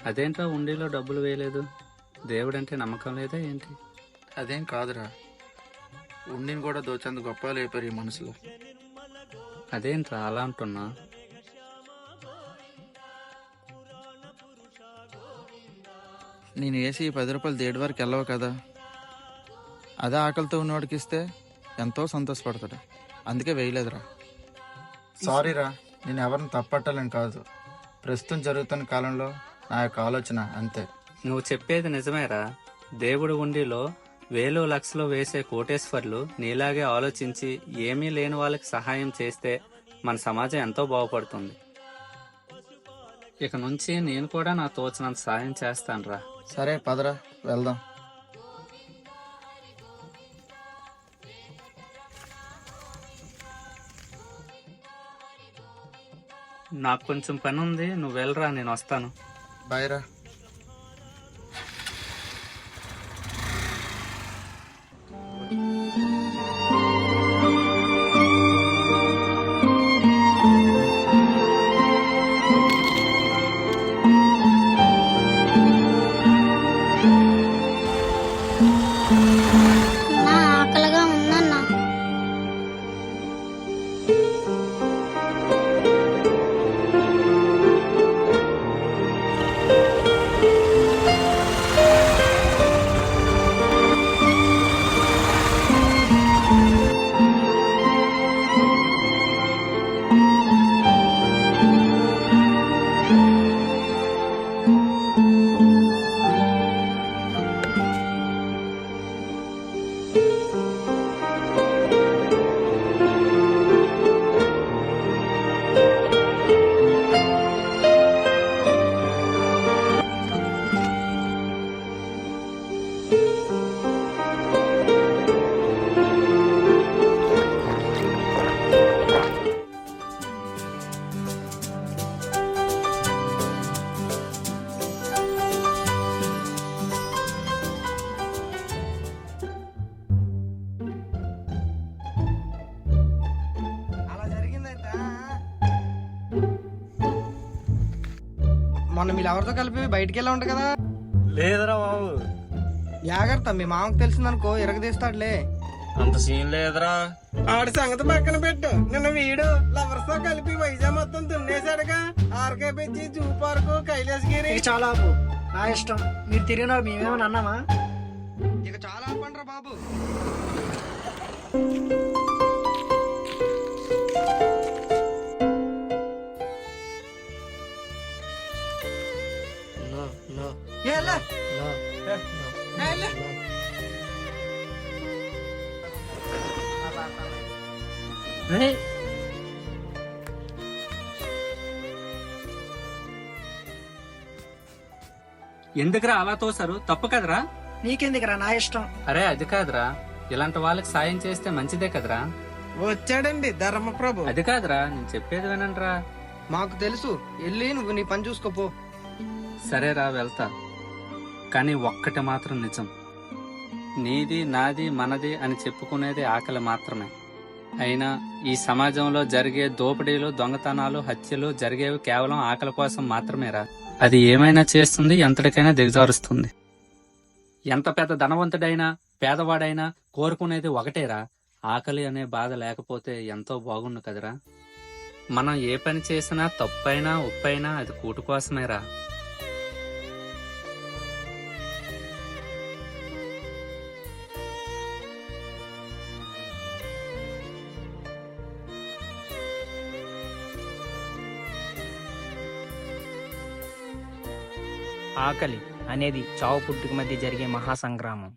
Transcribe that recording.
అదేంట్రా ఉండిలో డబ్బులు వేయలేదు? దేవుడంటే నమ్మకం లేదా ఏంటి? అదేం కాదురా, ఉండిని కూడా దోచేంత గొప్ప లేపారు ఈ మనసులో. అదేంట్రా అలా అంటున్నా? నేను వేసి 10 రూపాయలు దేడి వరకు వెళ్ళవు కదా, అదే ఆకలితో ఉన్నవాడికి ఇస్తే ఎంతో సంతోషపడతాడు. అందుకే వేయలేదురా. సారీరా, నేను ఎవరిని తప్పట్టాలని కాదు, ప్రస్తుతం జరుగుతున్న కాలంలో నా యొక్క ఆలోచన అంతే. నువ్వు చెప్పేది నిజమేరా. దేవుడు ఉండిలో వేలు లక్షలు వేసే కోటేశ్వర్లు నీలాగే ఆలోచించి ఏమీ లేని వాళ్ళకి సహాయం చేస్తే మన సమాజం ఎంతో బాగుపడుతుంది. ఇక నుంచి నేను కూడా నా తోచినంత సహాయం చేస్తానురా. సరే పదరా వెళ్దాం. నాకు కొంచెం పని ఉంది, నువ్వు వెళ్ళరా, నేను వస్తాను. బాయ్ రా. ఆకలిగా ఉందన్నా. మొన్న మీరు ఎవరితో కలిపి బయటికి వెళ్ళా ఉంట కదా? లేదురా బాబు. జాగ్రత్త, మీ మామకు తెలిసిందనుకో ఇరగదీస్తాడులే. అంత సీన్ లేదురా. ఆడి సంగతి పక్కన పెట్టు. నిన్న వీడు లవర్స్ తో కలిపి వైజాగ్ మొత్తం దున్నేశాడుగా. ఆర్కే పెంచి జూ పార్కు, కైలాసగిరి. చాలా ఆపు, నా ఇష్టం. మీరు తిరిగినా మేమేమని అన్నామా? ఇక చాలా ఆపండ్రా బాబు. ఎందుకురా అలా తోసారు? తప్పు కదరా. నీకెందుకురా, నా ఇష్టం. అరే అది కాదురా, ఇలాంటి వాళ్ళకి సాయం చేస్తే మంచిదే కదరా. వచ్చాడండి ధర్మప్రభు. అది కాదురా, నేను చెప్పేది వినండిరా. మాకు తెలుసు, వెళ్ళి నువ్వు నీ పని చూసుకోపో. సరేరా వెళ్తా, కానీ ఒక్కటి మాత్రం నిజం. నీది నాది మనది అని చెప్పుకునేది ఆకలి మాత్రమే. అయినా ఈ సమాజంలో జరిగే దోపిడీలు, దొంగతనాలు, హత్యలు జరిగేవి కేవలం ఆకలి కోసం మాత్రమేరా. అది ఏమైనా చేస్తుంది, ఎంతటికైనా దిగజారుస్తుంది. ఎంత పెద్ద ధనవంతుడైనా పేదవాడైనా కోరుకునేది ఒకటేరా, ఆకలి అనే బాధ లేకపోతే ఎంతో బాగుండు కదరా. మనం ఏ పని చేసినా తప్పైనా ఉప్పైనా అది కూటు కోసమేరా. ఆకలి అనేది చావు పుట్టుక మధ్య జరిగే మహాసంగ్రామం.